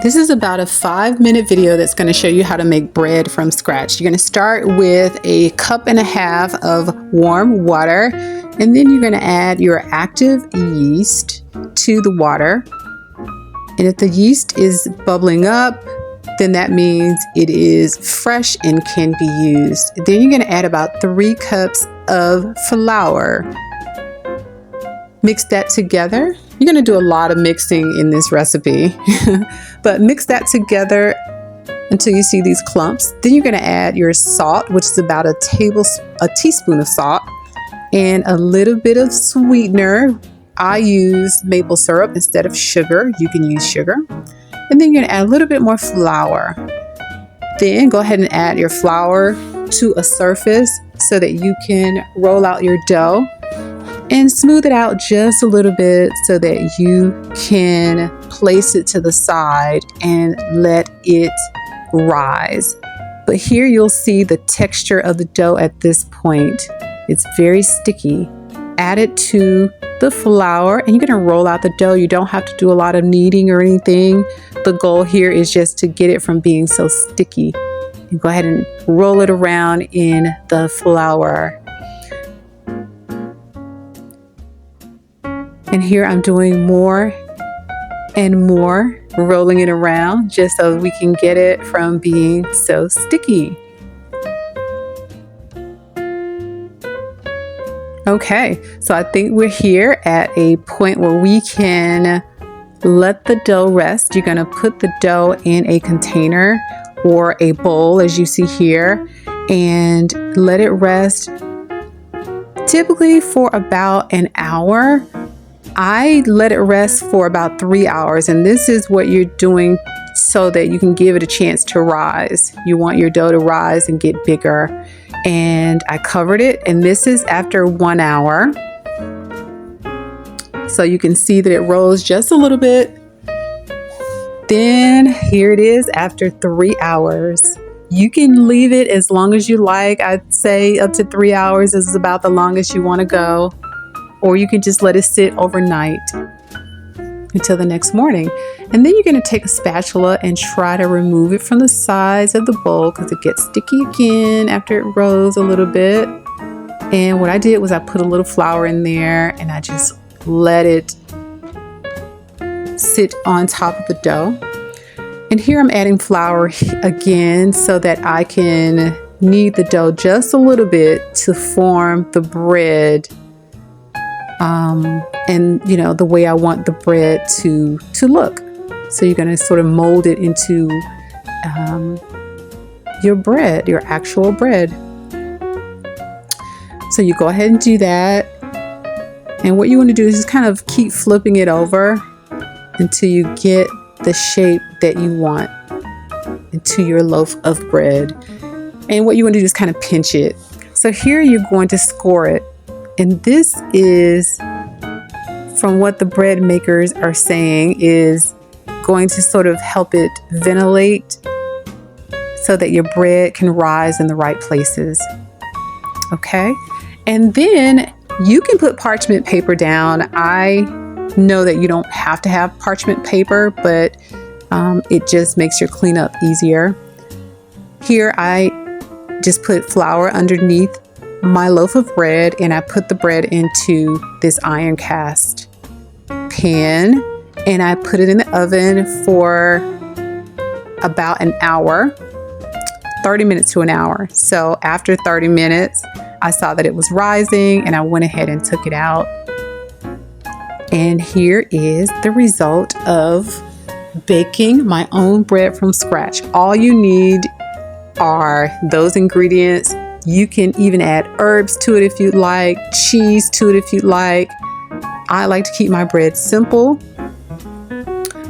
This is about a 5-minute video that's going to show you how to make bread from scratch. You're going to start with 1.5 cups of warm water, and then you're going to add your active yeast to the water. And if the yeast is bubbling up, then that means it is fresh and can be used. Then you're going to add about 3 cups of flour. Mix that together. You're going to do a lot of mixing in this recipe, but mix that together until you see these clumps. Then you're going to add your salt, which is about a teaspoon of salt, and a little bit of sweetener. I use maple syrup instead of sugar. You can use sugar. And then you're going to add a little bit more flour. Then go ahead and add your flour to a surface so that you can roll out your dough and smooth it out just a little bit so that you can place it to the side and let it rise. But here you'll see the texture of the dough at this point. It's very sticky. Add it to the flour and you're going to roll out the dough. You don't have to do a lot of kneading or anything. The goal here is just to get it from being so sticky. And go ahead and roll it around in the flour. And here I'm doing more and more, rolling it around just so we can get it from being so sticky. Okay, so I think we're here at a point where we can let the dough rest. You're going to put the dough in a container or a bowl, as you see here, and let it rest typically for about an hour. I let it rest for about 3 hours, and this is what you're doing so that you can give it a chance to rise. You want your dough to rise and get bigger. And I covered it, and this is after 1 hour. So you can see that it rose just a little bit. Then here it is after 3 hours. You can leave it as long as you like. I'd say up to 3 hours is about the longest you want to go. Or you can just let it sit overnight until the next morning. And then you're going to take a spatula and try to remove it from the sides of the bowl because it gets sticky again after it rose a little bit. And what I did was I put a little flour in there and I just let it sit on top of the dough. And here I'm adding flour again so that I can knead the dough just a little bit to form the bread. And you know, the way I want the bread to look. So you're going to sort of mold it into your bread, your actual bread. So you go ahead and do that. And what you want to do is just kind of keep flipping it over until you get the shape that you want into your loaf of bread. And what you want to do is kind of pinch it. So here you're going to score it. And this is, from what the bread makers are saying, is going to sort of help it ventilate so that your bread can rise in the right places. Okay. And then you can put parchment paper down. I know that you don't have to have parchment paper, but it just makes your cleanup easier. Here I just put flour underneath my loaf of bread and I put the bread into this iron cast pan and I put it in the oven for about an hour, 30 minutes to an hour. So after 30 minutes, I saw that it was rising and I went ahead and took it out. And here is the result of baking my own bread from scratch. All you need are those ingredients. You can even add herbs to it if you'd like, cheese to it if you'd like. I like to keep my bread simple,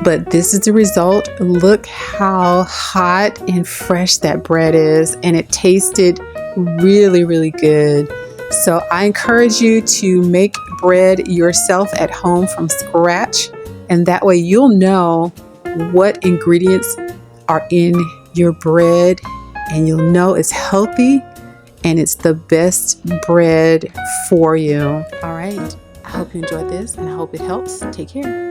but this is the result. Look how hot and fresh that bread is, and it tasted really, really good. So I encourage you to make bread yourself at home from scratch, and that way you'll know what ingredients are in your bread, and you'll know it's healthy and it's the best bread for you. All right. I hope you enjoyed this and I hope it helps. Take care.